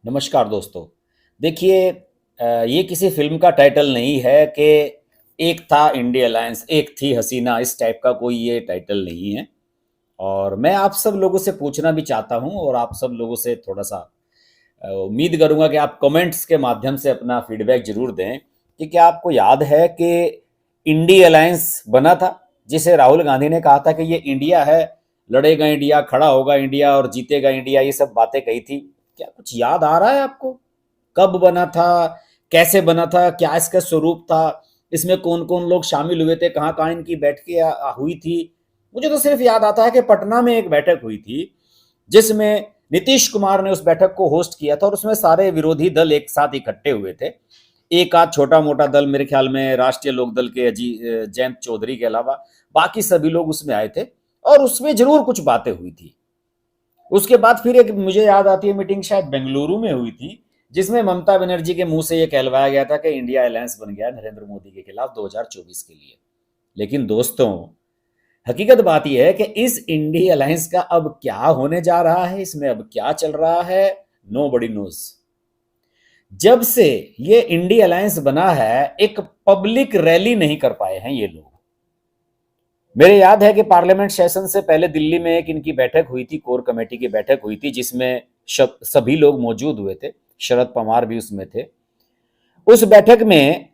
नमस्कार दोस्तों। देखिए, ये किसी फ़िल्म का टाइटल नहीं है कि एक था इंडिया अलायंस, एक थी हसीना, इस टाइप का कोई ये टाइटल नहीं है। और मैं आप सब लोगों से पूछना भी चाहता हूँ और आप सब लोगों से थोड़ा-सा उम्मीद करूँगा कि आप कमेंट्स के माध्यम से अपना फीडबैक ज़रूर दें कि क्या आपको याद है कि इंडी अलायंस बना था, जिसे राहुल गांधी ने कहा था कि ये इंडिया है, लड़ेगा इंडिया, खड़ा होगा इंडिया और जीतेगा इंडिया, ये सब बातें कही थी। क्या कुछ याद आ रहा है आपको? कब बना था, कैसे बना था, क्या इसका स्वरूप था, इसमें कौन कौन लोग शामिल हुए थे, कहाँ कहाँ इनकी बैठकें हुई थी? मुझे तो सिर्फ याद आता है कि पटना में एक बैठक हुई थी जिसमें नीतीश कुमार ने उस बैठक को होस्ट किया था और उसमें सारे विरोधी दल एक साथ इकट्ठे हुए थे। एक आध छोटा मोटा दल, मेरे ख्याल में राष्ट्रीय लोकदल के जयंत चौधरी के अलावा बाकी सभी लोग उसमें आए थे और उसमें जरूर कुछ बातें हुई थी। उसके बाद फिर एक मुझे याद आती है मीटिंग शायद बेंगलुरु में हुई थी, जिसमें ममता बनर्जी के मुंह से यह कहलवाया गया था कि इंडिया अलायंस बन गया नरेंद्र मोदी के खिलाफ 2024 के लिए। लेकिन दोस्तों, हकीकत बात यह है कि इस इंडिया अलायंस का अब क्या होने जा रहा है, इसमें अब क्या चल रहा है, नो बडी नोज। जब से ये इंडिया अलायंस बना है, एक पब्लिक रैली नहीं कर पाए हैं ये लोग। मेरे याद है कि पार्लियामेंट सेशन से पहले दिल्ली में एक इनकी बैठक हुई थी, कोर कमेटी की बैठक हुई थी, जिसमें सभी लोग मौजूद हुए थे, शरद पवार भी उसमें थे। उस बैठक में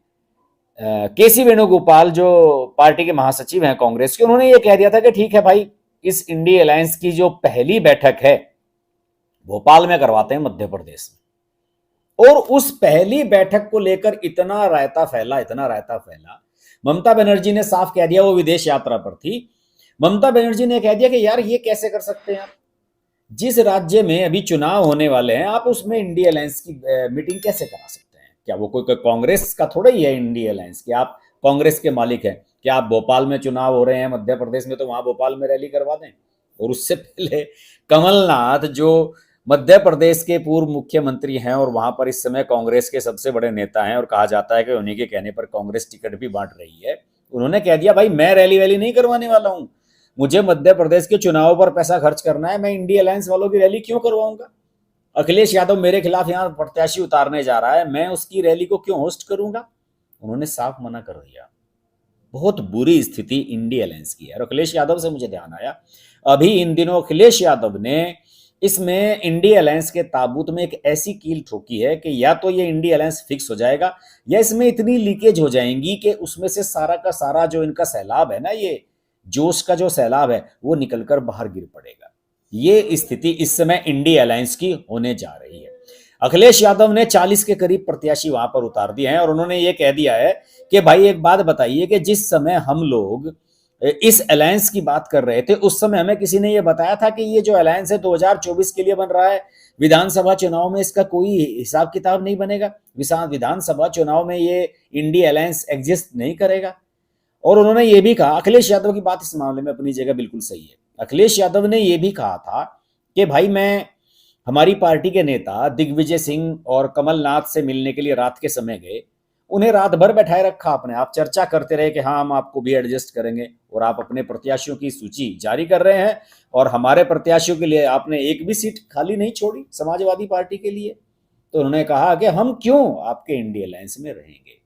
के सी वेणुगोपाल, जो पार्टी के महासचिव हैं कांग्रेस के, उन्होंने ये कह दिया था कि ठीक है भाई, इस इंडिया अलायंस की जो पहली बैठक है भोपाल में करवाते हैं, मध्य प्रदेश में। और उस पहली बैठक को लेकर इतना रायता फैला, इतना रायता फैला। ममता बनर्जी ने साफ कह दिया, वो विदेश यात्रा पर थी, ममता बनर्जी ने कह दिया कि यार ये कैसे कर सकते हैं आप, जिस राज्य में अभी चुनाव होने वाले हैं आप उसमें इंडिया अलायंस की मीटिंग कैसे करा सकते हैं? क्या वो कोई कांग्रेस का थोड़ा ही है इंडिया अलायंस? कि आप कांग्रेस के मालिक हैं? क्या आप भोपाल में चुनाव हो रहे हैं मध्य प्रदेश में तो वहां भोपाल में रैली करवा दें? और उससे पहले कमलनाथ, जो मध्य प्रदेश के पूर्व मुख्यमंत्री हैं और वहां पर इस समय कांग्रेस के सबसे बड़े नेता हैं और कहा जाता है कि उन्हीं के कहने पर कांग्रेस टिकट भी बांट रही है, उन्होंने कह दिया भाई मैं रैली वैली नहीं करवाने वाला हूं, मुझे मध्य प्रदेश के चुनाव पर पैसा खर्च करना है, मैं इंडिया अलायंस वालों की रैली क्यों करवाऊंगा? अखिलेश यादव मेरे खिलाफ यहाँ प्रत्याशी उतारने जा रहा है, मैं उसकी रैली को क्यों होस्ट करूंगा? उन्होंने साफ मना कर दिया। बहुत बुरी स्थिति इंडिया अलायंस की है। और अखिलेश यादव से मुझे ध्यान आया, अभी इन दिनों अखिलेश यादव ने इसमें इंडिया अलायंस के ताबूत में एक ऐसी कील ठोकी है कि या तो ये इंडिया अलायंस फिक्स हो जाएगा या इसमें इतनी लीकेज हो जाएंगी कि उसमें से सारा का सारा जो इनका सैलाब है ना, ये जोश का जो सैलाब है, वो निकलकर बाहर गिर पड़ेगा। ये स्थिति इस समय इंडिया अलायंस की होने जा रही है। अखिलेश यादव ने 40 के करीब प्रत्याशी वहां पर उतार दिए हैं और उन्होंने ये कह दिया है कि भाई एक बात बताइए कि जिस समय हम लोग इस अलायंस की बात कर रहे थे, उस समय हमें किसी ने यह बताया था कि ये जो अलायंस है 2024 के लिए बन रहा है, विधानसभा चुनाव में इसका कोई हिसाब किताब नहीं बनेगा, विधानसभा चुनाव में ये इंडिया अलायंस एग्जिस्ट नहीं करेगा। और उन्होंने ये भी कहा, अखिलेश यादव की बात इस मामले में अपनी जगह बिल्कुल सही है, अखिलेश यादव ने यह भी कहा था कि भाई मैं हमारी पार्टी के नेता दिग्विजय सिंह और कमलनाथ से मिलने के लिए रात के समय गए, उन्हें रात भर बैठाए रखा आपने, आप चर्चा करते रहे कि हाँ हम आपको भी एडजस्ट करेंगे, और आप अपने प्रत्याशियों की सूची जारी कर रहे हैं और हमारे प्रत्याशियों के लिए आपने एक भी सीट खाली नहीं छोड़ी समाजवादी पार्टी के लिए। तो उन्होंने कहा कि हम क्यों आपके इंडिया अलायंस में रहेंगे।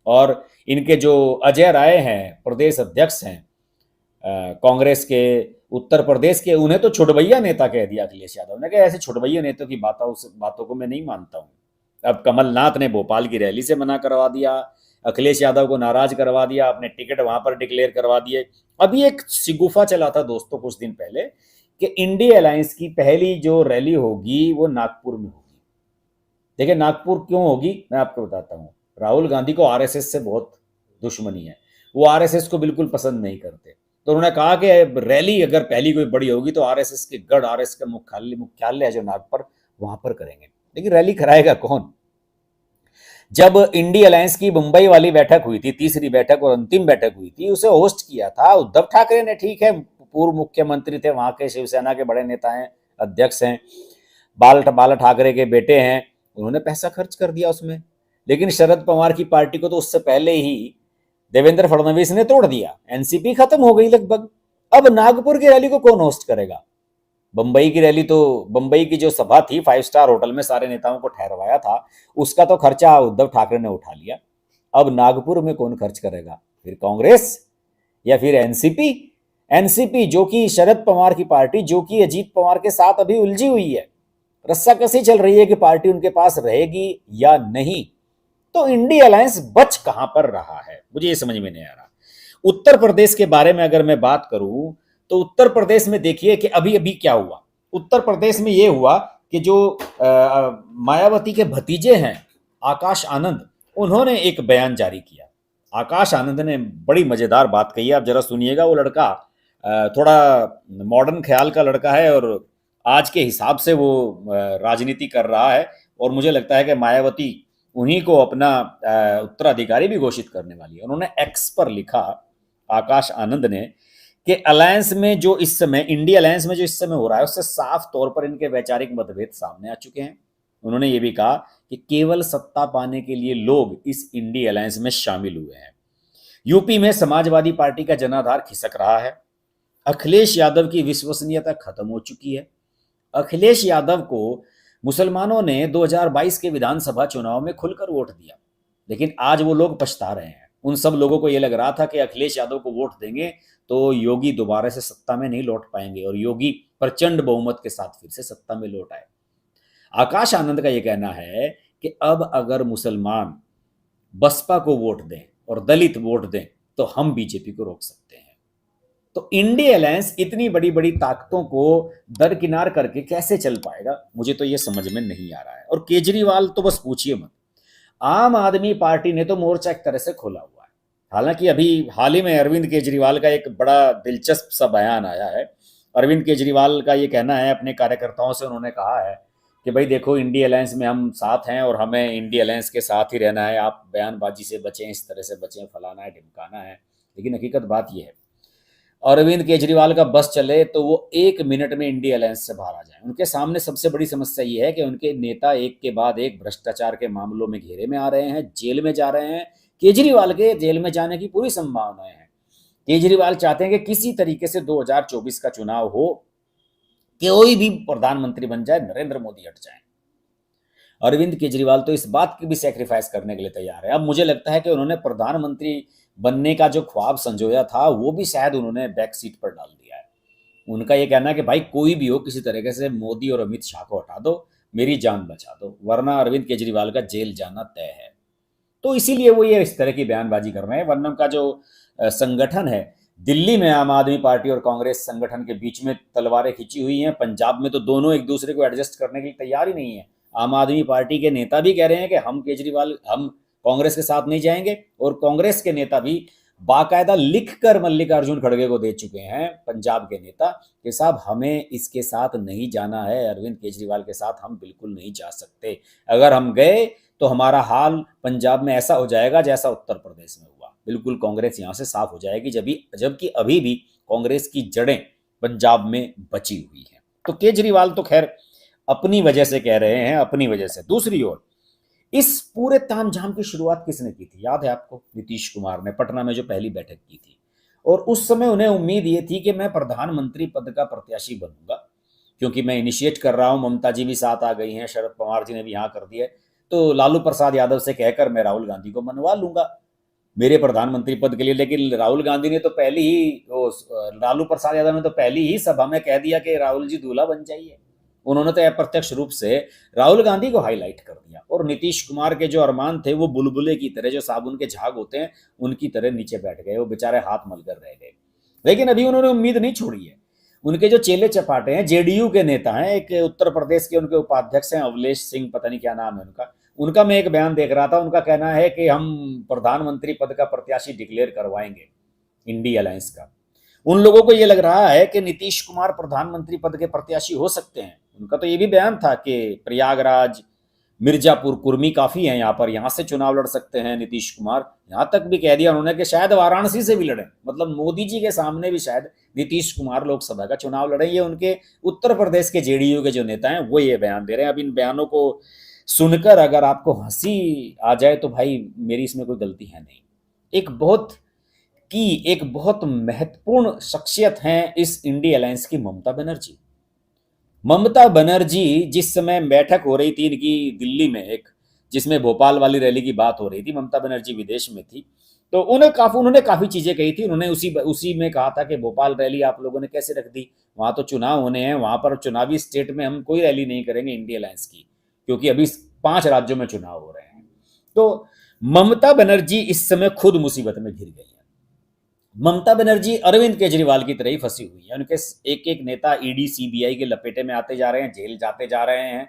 और इनके जो अजय राय हैं, प्रदेश अध्यक्ष हैं कांग्रेस के उत्तर प्रदेश के, उन्हें तो छुटभैया नेता कह दिया अखिलेश यादव ने। कहा ऐसे छुटभैया नेताओं की बातों को मैं नहीं मानता हूं। अब कमलनाथ ने भोपाल की रैली से मना करवा दिया, अखिलेश यादव को नाराज करवा दिया, अपने टिकट वहां पर डिक्लेयर करवा दिए। अभी एक शिगुफा चला था दोस्तों कुछ दिन पहले कि इंडिया अलायंस की पहली जो रैली होगी वो नागपुर में होगी। देखिए नागपुर क्यों होगी मैं आपको बताता हूँ। राहुल गांधी को आरएसएस से बहुत दुश्मनी है, वो आरएसएस को बिल्कुल पसंद नहीं करते। तो उन्होंने कहा कि रैली अगर पहली कोई बड़ी होगी तो आरएसएस के गढ़, आरएसएस का मुख्यालय है जो नागपुर, वहां पर करेंगे। लेकिन रैली कराएगा कौन? जब इंडी अलायंस की मुंबई वाली बैठक हुई थी, तीसरी बैठक और अंतिम बैठक हुई थी, उसे होस्ट किया था उद्धव ठाकरे ने। ठीक है, पूर्व मुख्यमंत्री थे वहां के, शिवसेना के बड़े नेता हैं, अध्यक्ष हैं, बाला ठाकरे के बेटे हैं, उन्होंने पैसा खर्च कर दिया उसमें। लेकिन शरद पवार की पार्टी को तो उससे पहले ही देवेंद्र फडणवीस ने तोड़ दिया, एनसीपी खत्म हो गई लगभग। अब नागपुर की रैली को कौन होस्ट करेगा? बम्बई की रैली तो, बम्बई की जो सभा थी 5 स्टार होटल में सारे नेताओं को ठहरवाया था, उसका तो खर्चा उद्धव ठाकरे ने उठा लिया। अब नागपुर में कौन खर्च करेगा? फिर कांग्रेस या फिर एनसीपी? एनसीपी जो कि शरद पवार की पार्टी, जो कि अजीत पवार के साथ अभी उलझी हुई है, रस्साकसी चल रही है कि पार्टी उनके पास रहेगी या नहीं। तो इंडी अलायंस बच कहां पर रहा है, मुझे ये समझ में नहीं आ रहा। उत्तर प्रदेश के बारे में अगर मैं बात करूं, तो उत्तर प्रदेश में देखिए कि अभी अभी क्या हुआ। उत्तर प्रदेश में यह हुआ कि जो मायावती के भतीजे हैं आकाश आनंद, उन्होंने एक बयान जारी किया। आकाश आनंद ने बड़ी मजेदार बात कही है, आप जरा सुनिएगा। वो लड़का थोड़ा मॉडर्न ख्याल का लड़का है और आज के हिसाब से वो राजनीति कर रहा है, और मुझे लगता है कि मायावती उन्हीं को अपना उत्तराधिकारी भी घोषित करने वाली है। उन्होंने एक्स पर लिखा, आकाश आनंद ने, कि अलायंस में जो इस समय, इंडिया अलायंस में जो इस समय हो रहा है, उससे साफ तौर पर इनके वैचारिक मतभेद सामने आ चुके हैं। उन्होंने ये भी कहा कि केवल सत्ता पाने के लिए लोग इस इंडी अलायंस में शामिल हुए हैं। यूपी में समाजवादी पार्टी का जनाधार खिसक रहा है। अखिलेश यादव की विश्वसनीयता खत्म हो चुकी है। अखिलेश यादव को मुसलमानों ने 2022 के विधानसभा चुनाव में खुलकर वोट दिया, लेकिन आज वो लोग पछता रहे हैं। उन सब लोगों को ये लग रहा था कि अखिलेश यादव को वोट देंगे तो योगी दोबारा से सत्ता में नहीं लौट पाएंगे और योगी प्रचंड बहुमत के साथ फिर से सत्ता में लौट आए। आकाश आनंद का यह कहना है कि अब अगर मुसलमान बसपा को वोट दें और दलित वोट दें तो हम बीजेपी को रोक सकते हैं। तो इंडिया अलायंस इतनी बड़ी बड़ी ताकतों को दरकिनार करके कैसे चल पाएगा, मुझे तो ये समझ में नहीं आ रहा है। और केजरीवाल तो बस पूछिए मत। आम आदमी पार्टी ने तो मोर्चा एक तरह से खोला हुआ है। हालांकि अभी हाल ही में अरविंद केजरीवाल का एक बड़ा दिलचस्प सा बयान आया है। अरविंद केजरीवाल का ये कहना है, अपने कार्यकर्ताओं से उन्होंने कहा है कि भाई देखो, इंडिया अलायंस में हम साथ हैं और हमें इंडिया अलायंस के साथ ही रहना है, आप बयानबाजी से बचें, इस तरह से बचें, फलाना है ढिमकाना है। लेकिन हकीकत बात यह है, अरविंद केजरीवाल का बस चले तो वो 1 मिनट में इंडिया अलायंस से बाहर आ जाए। उनके सामने सबसे बड़ी समस्या ये है कि उनके नेता एक के बाद एक भ्रष्टाचार के मामलों में घेरे में आ रहे हैं, जेल में जा रहे हैं। केजरीवाल के जेल में जाने की पूरी संभावनाएं हैं। केजरीवाल चाहते हैं कि किसी तरीके से 2024 का चुनाव हो, कोई भी प्रधानमंत्री बन जाए, नरेंद्र मोदी हट जाए। अरविंद केजरीवाल तो इस बात की भी सेक्रीफाइस करने के लिए तैयार है। अब मुझे लगता है कि उन्होंने प्रधानमंत्री बनने का जो ख्वाब संजोया था वो भी शायद उन्होंने बैक सीट पर डाल दिया है। उनका ये कहना है कि भाई कोई भी हो, किसी तरीके से मोदी और अमित शाह को हटा दो, मेरी जान बचा दो, वरना अरविंद केजरीवाल का जेल जाना तय है। तो इसीलिए वो ये इस तरह की बयानबाजी कर रहे हैं। वरना का जो संगठन है दिल्ली में, आम आदमी पार्टी और कांग्रेस संगठन के बीच में तलवारें खिंची हुई हैं। पंजाब में तो दोनों एक दूसरे को एडजस्ट करने के लिए तैयार ही नहीं है। आम आदमी पार्टी के नेता भी कह रहे हैं कि हम कांग्रेस के साथ नहीं जाएंगे, और कांग्रेस के नेता भी बाकायदा लिखकर मल्लिकार्जुन खड़गे को दे चुके हैं, पंजाब के नेता, कि साहब हमें इसके साथ नहीं जाना है, अरविंद केजरीवाल के साथ हम बिल्कुल नहीं जा सकते। अगर हम गए तो हमारा हाल पंजाब में ऐसा हो जाएगा जैसा उत्तर प्रदेश में हुआ। बिल्कुल कांग्रेस यहां से साफ हो जाएगी, जबकि अभी भी कांग्रेस की जड़ें पंजाब में बची हुई हैं। तो केजरीवाल तो खैर अपनी वजह से कह रहे हैं, अपनी वजह से। दूसरी ओर इस पूरे तामझाम की शुरुआत किसने की थी? याद है आपको? नीतीश कुमार ने पटना में जो पहली बैठक की थी, और उस समय उन्हें उम्मीद ये थी कि मैं प्रधानमंत्री पद का प्रत्याशी बनूंगा, क्योंकि मैं इनिशिएट कर रहा हूं, ममता जी भी साथ आ गई हैं, शरद पवार जी ने भी यहाँ कर दिया है, तो लालू प्रसाद यादव से कहकर मैं राहुल गांधी को मनवा लूंगा मेरे प्रधानमंत्री पद के लिए। लेकिन राहुल गांधी ने तो पहली ही लालू प्रसाद यादव ने तो पहली ही सभा में कह दिया कि राहुल जी दूल्हा बन जाइए। उन्होंने तो अप्रत्यक्ष रूप से राहुल गांधी को हाईलाइट कर दिया, और नीतीश कुमार के जो अरमान थे वो बुलबुले की तरह, जो साबुन के झाग होते हैं उनकी तरह नीचे बैठ गए, वो बेचारे हाथ मलकर रह गए। लेकिन अभी उन्होंने उम्मीद नहीं छोड़ी है। उनके जो चेले चपाटे हैं, जेडीयू के नेता हैं, एक उत्तर प्रदेश के उनके उपाध्यक्ष हैं अवलेश सिंह, पता नहीं क्या नाम है उनका, उनका मैं एक बयान देख रहा था। उनका कहना है कि हम प्रधानमंत्री पद का प्रत्याशी डिक्लेयर करवाएंगे इंडिया अलायंस का। उन लोगों को यह लग रहा है कि नीतीश कुमार प्रधानमंत्री पद के प्रत्याशी हो सकते हैं। उनका तो ये भी बयान था कि प्रयागराज, मिर्जापुर, कुर्मी काफी है यहाँ पर, यहाँ से चुनाव लड़ सकते हैं नीतीश कुमार। यहाँ तक भी कह दिया उन्होंने कि शायद वाराणसी से भी लड़े, मतलब मोदी जी के सामने भी शायद नीतीश कुमार लोकसभा का चुनाव लड़े। ये उनके उत्तर प्रदेश के जेडीयू के जो नेता हैं वो ये बयान दे रहे हैं। अब इन बयानों को सुनकर अगर आपको हंसी आ जाए तो भाई मेरी इसमें कोई गलती है नहीं। एक बहुत महत्वपूर्ण शख्सियत हैं इस इंडी अलायंस की ममता बनर्जी। ममता बनर्जी जिस समय बैठक हो रही थी इनकी दिल्ली में एक, जिसमें भोपाल वाली रैली की बात हो रही थी, ममता बनर्जी विदेश में थी, तो उन्होंने काफी चीजें कही थी। उन्होंने उसी उसी में कहा था कि भोपाल रैली आप लोगों ने कैसे रख दी, वहां तो चुनाव होने हैं, वहां पर चुनावी स्टेट में हम कोई रैली नहीं करेंगे इंडिया अलायंस की, क्योंकि अभी 5 राज्यों में चुनाव हो रहे हैं। तो ममता बनर्जी इस समय खुद मुसीबत में घिर गई है। ममता बनर्जी अरविंद केजरीवाल की तरह ही फंसी हुई है। उनके एक एक नेता ईडी सीबीआई के लपेटे में आते जा रहे हैं, जेल जाते जा रहे हैं।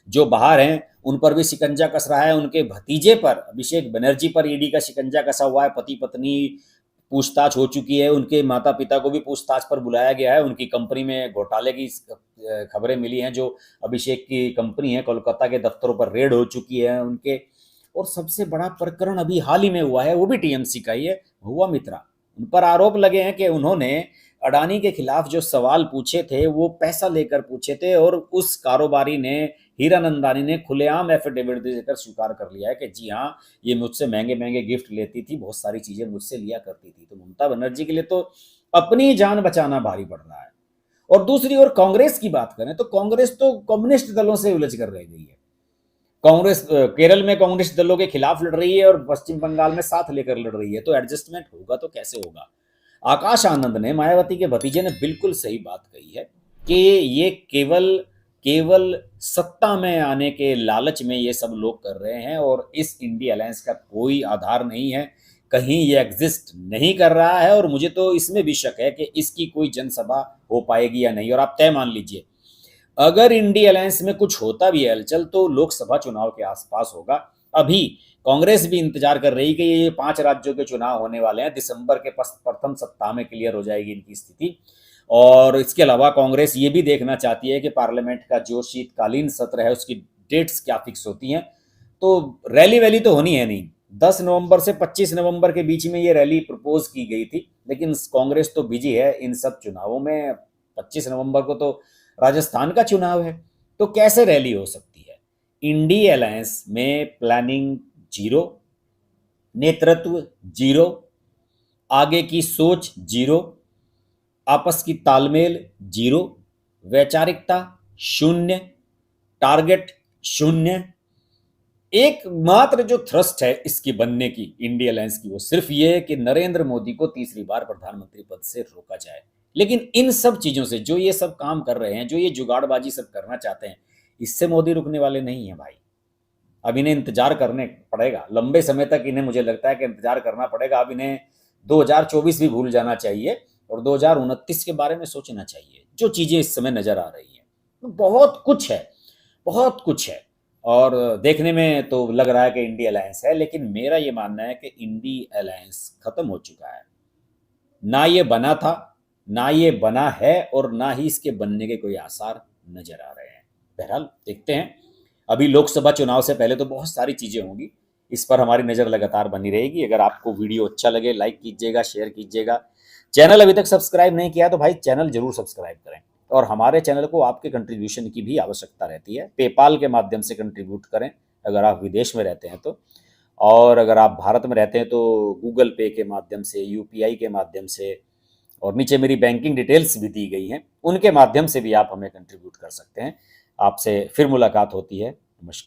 जो बाहर हैं उन पर भी शिकंजा कस रहा है। उनके भतीजे पर, अभिषेक बनर्जी पर ईडी का शिकंजा कसा हुआ है। पति पत्नी पूछताछ हो चुकी है, उनके माता पिता को भी पूछताछ पर बुलाया गया है। उनकी कंपनी में घोटाले की खबरें मिली हैं, जो अभिषेक की कंपनी है, कोलकाता के दफ्तरों पर रेड हो चुकी है उनके। और सबसे बड़ा प्रकरण अभी हाल ही में हुआ है, वो भी टीएमसी का ही है, महुआ मित्रा। उन पर आरोप लगे हैं कि उन्होंने अडानी के खिलाफ जो सवाल पूछे थे वो पैसा लेकर पूछे थे, और उस कारोबारी ने, हीरानंदानी ने, खुलेआम एफिडेविट देकर स्वीकार कर लिया है कि जी हाँ, ये मुझसे महंगे महंगे गिफ्ट लेती थी, बहुत सारी चीजें मुझसे लिया करती थी। तो ममता बनर्जी के लिए तो अपनी जान बचाना भारी पड़ रहा है। और दूसरी ओर कांग्रेस की बात करें तो कांग्रेस तो कम्युनिस्ट दलों से उलझ कर रह गई है। कांग्रेस केरल में कम्युनिस्ट दलों के खिलाफ लड़ रही है और पश्चिम बंगाल में साथ लेकर लड़ रही है, तो एडजस्टमेंट होगा तो कैसे होगा। आकाश आनंद ने, मायावती के भतीजे ने, बिल्कुल सही बात कही है कि ये केवल केवल सत्ता में आने के लालच में ये सब लोग कर रहे हैं, और इस इंडिया अलायंस का कोई आधार नहीं है, कहीं ये एग्जिस्ट नहीं कर रहा है। और मुझे तो इसमें भी शक है कि इसकी कोई जनसभा हो पाएगी या नहीं। और आप तय मान लीजिए, अगर इंडिया अलायंस में कुछ होता भी है हलचल, तो लोकसभा चुनाव के आसपास होगा। अभी कांग्रेस भी इंतजार कर रही कि ये 5 राज्यों के चुनाव होने वाले हैं, दिसंबर के प्रथम सप्ताह में क्लियर हो जाएगी इनकी स्थिति। और इसके अलावा कांग्रेस ये भी देखना चाहती है कि पार्लियामेंट का जो शीतकालीन सत्र है उसकी डेट्स क्या फिक्स होती हैं। तो रैली वैली तो होनी है नहीं, 10 नवंबर से 25 नवंबर के बीच में ये रैली प्रपोज की गई थी, लेकिन कांग्रेस तो बिजी है इन सब चुनावों में। 25 नवंबर को तो राजस्थान का चुनाव है, तो कैसे रैली हो सकती है। इंडिया अलायंस में प्लानिंग जीरो, नेतृत्व जीरो, आगे की सोच जीरो, आपस की तालमेल जीरो, वैचारिकता शून्य, टारगेट शून्य। एकमात्र जो थ्रस्ट है इसकी बनने की, इंडिया अलायंस की, वो सिर्फ ये है कि नरेंद्र मोदी को तीसरी बार प्रधानमंत्री पद से रोका जाए। लेकिन इन सब चीजों से, जो ये सब काम कर रहे हैं, जो ये जुगाड़बाजी सब करना चाहते हैं, इससे मोदी रुकने वाले नहीं है भाई। अब इन्हें इंतजार करने पड़ेगा लंबे समय तक। इन्हें, मुझे लगता है कि इंतजार करना पड़ेगा। अब इन्हें 2024 भी भूल जाना चाहिए और 2029 के बारे में सोचना चाहिए। जो चीजें इस समय नजर आ रही हैं, तो बहुत कुछ है, बहुत कुछ है। और देखने में तो लग रहा है कि इंडिया अलायंस है, लेकिन मेरा ये मानना है कि इंडिया अलायंस खत्म हो चुका है। ना ये बना था, ना ये बना है, और ना ही इसके बनने के कोई आसार नजर आ रहे हैं। बहरहाल देखते हैं। अभी लोकसभा चुनाव से पहले तो बहुत सारी चीजें होंगी, इस पर हमारी नजर लगातार बनी रहेगी। अगर आपको वीडियो अच्छा लगे, लाइक कीजिएगा, शेयर कीजिएगा। चैनल अभी तक सब्सक्राइब नहीं किया तो भाई चैनल जरूर सब्सक्राइब करें। और हमारे चैनल को आपके कंट्रीब्यूशन की भी आवश्यकता रहती है। पेपाल के माध्यम से कंट्रीब्यूट करें अगर आप विदेश में रहते हैं तो, और अगर आप भारत में रहते हैं तो गूगल पे के माध्यम से, यूपीआई के माध्यम से, और नीचे मेरी बैंकिंग डिटेल्स भी दी गई हैं, उनके माध्यम से भी आप हमें कंट्रीब्यूट कर सकते हैं। आपसे फिर मुलाकात होती है। नमस्कार।